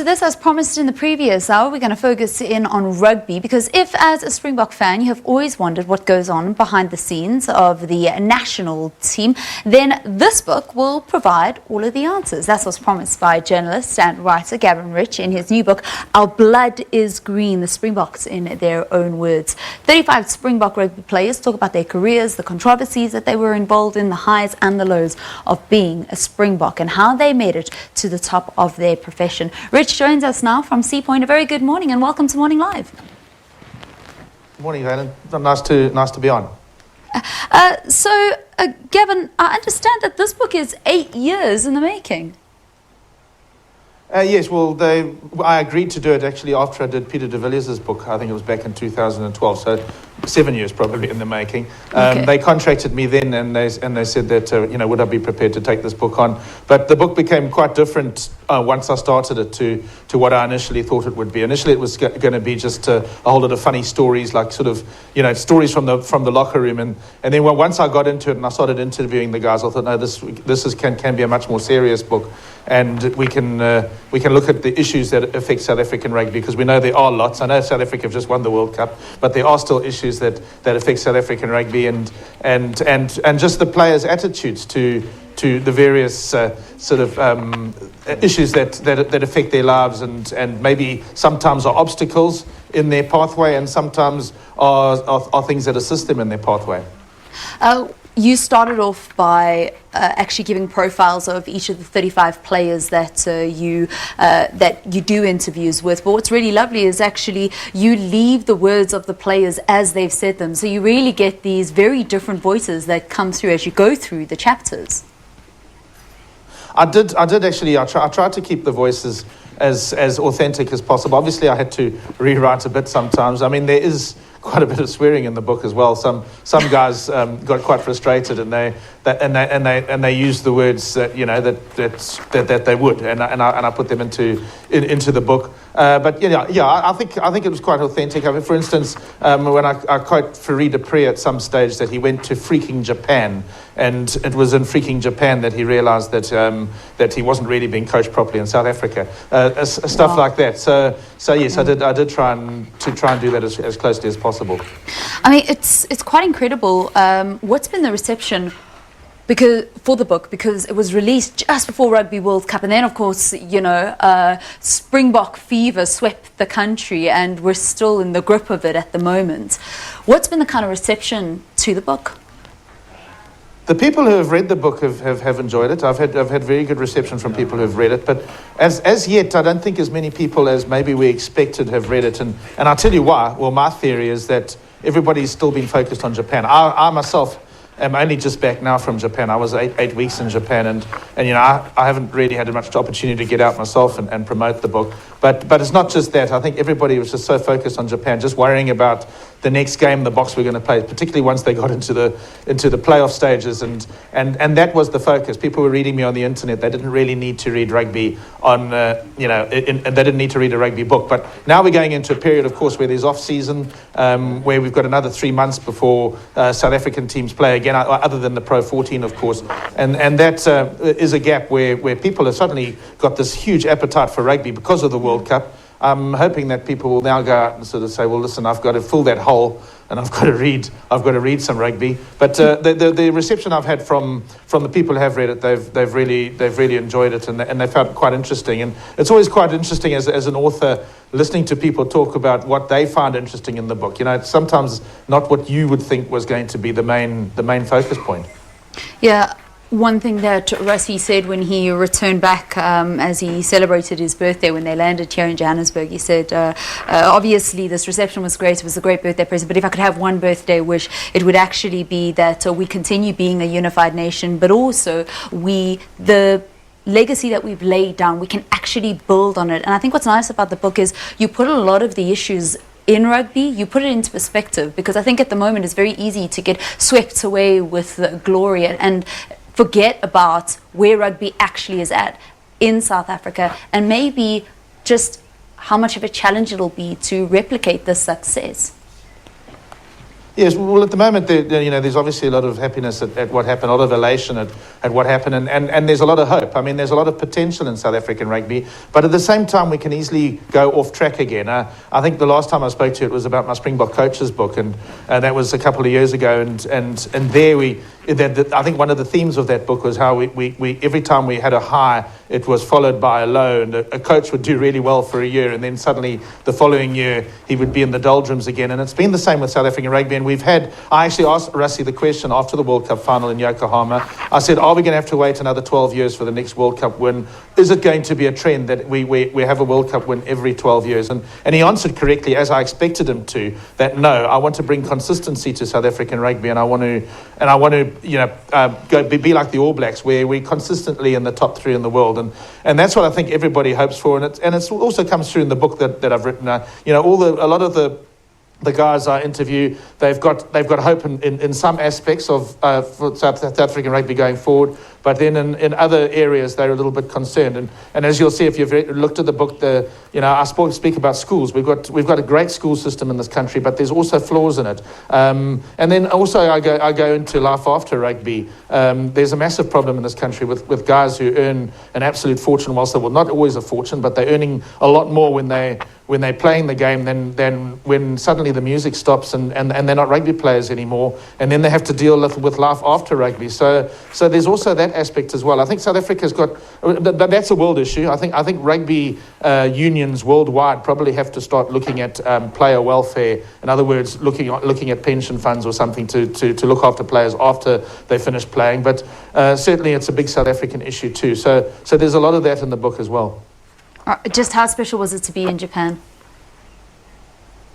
This, as promised in the previous hour, we're going to focus in on rugby, because if, as a Springbok fan, you have always wondered what goes on behind the scenes of the national team, then this book will provide all of the answers. That's what's promised by journalist and writer Gavin Rich in his new book, Our Blood is Green, the Springboks in their own words. 35 Springbok rugby players talk about their careers, the controversies that they were involved in, the highs and the lows of being a Springbok, and how they made it to the top of their profession. Rich joins us now from Sea Point. A very good morning and welcome to Morning Live. Good morning, Helen. Nice to be on. Gavin, I understand that this book is 8 years in the making. Yes, well, I agreed to do it actually after I did Peter de Villiers' book. I think it was back in 2012, so 7 years probably in the making. Okay. They contracted me then, and they said that would I be prepared to take this book on? But the book became quite different once I started it to what I initially thought it would be. Initially, it was going to be just a whole lot of funny stories, like stories from the locker room, and then once I got into it and I started interviewing the guys, I thought, no, this can be a much more serious book, and we can look at the issues that affect South African rugby, because we know there are lots. I know South Africa have just won the World Cup, but there are still issues that affect South African rugby, and just the players' attitudes to the various issues that affect their lives, and maybe sometimes are obstacles in their pathway, and sometimes are things that assist them in their pathway. You started off by actually giving profiles of each of the 35 players that you do interviews with. But what's really lovely is actually you leave the words of the players as they've said them. So you really get these very different voices that come through as you go through the chapters. I did actually. I tried to keep the voices as authentic as possible. Obviously, I had to rewrite a bit sometimes. I mean, there is quite a bit of swearing in the book as well. Some guys got quite frustrated, and they used the words that they would, and I put them into the book. But I think it was quite authentic. I mean, for instance, when I quote Farid Apre at some stage that he went to freaking Japan, and it was in freaking Japan that he realised that he wasn't really being coached properly in South Africa, stuff like that. So yes, I did try and do that as closely as possible. I mean, it's quite incredible. What's been the reception for the book, because it was released just before Rugby World Cup, and then of course Springbok fever swept the country, and we're still in the grip of it at the moment. What's been the kind of reception to the book? The people who have read the book have enjoyed it. I've had very good reception from people who have read it, but as yet I don't think as many people as maybe we expected have read it, and I'll tell you why. Well, my theory is that everybody's still been focused on Japan. I myself am only just back now from Japan. I was eight weeks in Japan, and I haven't really had much opportunity to get out myself and promote the book. But it's not just that. I think everybody was just so focused on Japan, just worrying about the next game the Boks were going to play, particularly once they got into the playoff stages, and that was the focus. People were reading me on the internet. They didn't really need to read rugby and they didn't need to read a rugby book. But now we're going into a period, of course, where there's off season, where we've got another 3 months before South African teams play again, other than the Pro 14, of course, and that is a gap where people have suddenly got this huge appetite for rugby because of the World Cup. I'm hoping that people will now go out and sort of say, well, listen, I've got to fill that hole, and I've got to read some rugby. But the reception I've had from the people who have read it, they've really enjoyed it, and they found it quite interesting. And it's always quite interesting as an author listening to people talk about what they find interesting in the book. It's sometimes not what you would think was going to be the main focus point. Yeah. One thing that Rassie said when he returned back, as he celebrated his birthday when they landed here in Johannesburg, he said, obviously this reception was great, it was a great birthday present, but if I could have one birthday wish, it would actually be that we continue being a unified nation, but also the legacy that we've laid down, we can actually build on it. And I think what's nice about the book is you put a lot of the issues in rugby, you put it into perspective, because I think at the moment it's very easy to get swept away with the glory and forget about where rugby actually is at in South Africa, and maybe just how much of a challenge it'll be to replicate this success. Yes, well, at the moment, there's obviously a lot of happiness at what happened, a lot of elation at what happened, and there's a lot of hope. I mean, there's a lot of potential in South African rugby, but at the same time, we can easily go off track again. I think the last time I spoke to you, it was about my Springbok coach's book, and that was a couple of years ago, and there I think one of the themes of that book was how we every time we had a high, it was followed by a low, and a coach would do really well for a year, and then suddenly the following year he would be in the doldrums again. And it's been the same with South African rugby. And I actually asked Rassie the question after the World Cup final in Yokohama. I said, are we going to have to wait another 12 years for the next World Cup win? Is it going to be a trend that we have a World Cup win every 12 years? And he answered correctly, as I expected him to, that no, I want to bring consistency to South African rugby, and I want to be like the All Blacks, where we're consistently in the top 3 in the world, and that's what I think everybody hopes for, and it also comes through in the book that I've written. A lot of the guys I interview, they've got hope in some aspects of for South African rugby going forward, but then in other areas they're a little bit concerned. And as you'll see if you've looked at the book, I speak about schools. We've got a great school system in this country, but there's also flaws in it. And then also I go into life after rugby. There's a massive problem in this country with guys who earn an absolute fortune, whilst they not always a fortune, but they're earning a lot more when they're playing the game than when suddenly the music stops and they're not rugby players anymore, and then they have to deal with life after rugby. So there's also that aspect as well. I think South Africa's got, but that's a world issue. I think rugby unions worldwide probably have to start looking at player welfare. In other words, looking at pension funds or something to look after players after they finish playing. But certainly it's a big South African issue too. So there's a lot of that in the book as well. Just how special was it to be in Japan?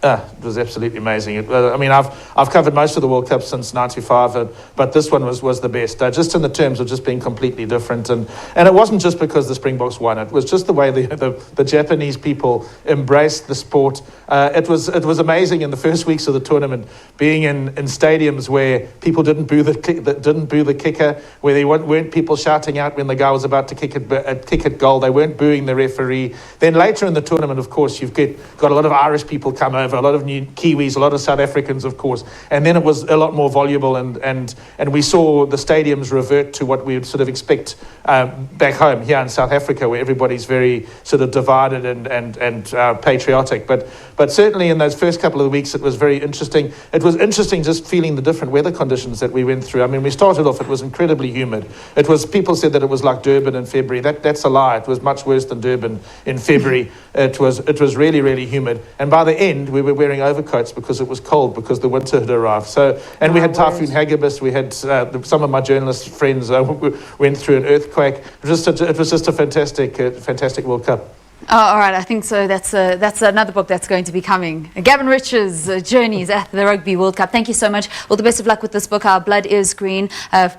It was absolutely amazing. I've covered most of the World Cups since '95, but this one was the best. Just in the terms of just being completely different, and it wasn't just because the Springboks won. It was just the way the Japanese people embraced the sport. It was amazing in the first weeks of the tournament, being in stadiums where people didn't boo the kicker, where they weren't people shouting out when the guy was about to kick it goal. They weren't booing the referee. Then later in the tournament, of course, you've got a lot of Irish people come over, a lot of new Kiwis, a lot of South Africans, of course, and then it was a lot more voluble, and we saw the stadiums revert to what we would sort of expect back home here in South Africa, where everybody's very sort of divided and patriotic. But certainly in those first couple of weeks, it was very interesting. It was interesting just feeling the different weather conditions that we went through. I mean, we started off, it was incredibly humid. People said that it was like Durban in February. That's a lie. It was much worse than Durban in February. It was really, really humid. And by the end, we were wearing overcoats because it was cold, because the winter had arrived. And we had Typhoon Hagibis. We had some of my journalist friends went through an earthquake. It was just a fantastic World Cup. Oh, all right, I think so. That's another book that's going to be coming. Gavin Rich's journeys at the Rugby World Cup. Thank you so much. All the best of luck with this book, Our Blood is Green. It's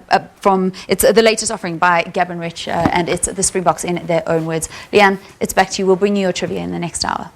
the latest offering by Gavin Rich, and it's the Springboks in their own words. Leanne, it's back to you. We'll bring you your trivia in the next hour.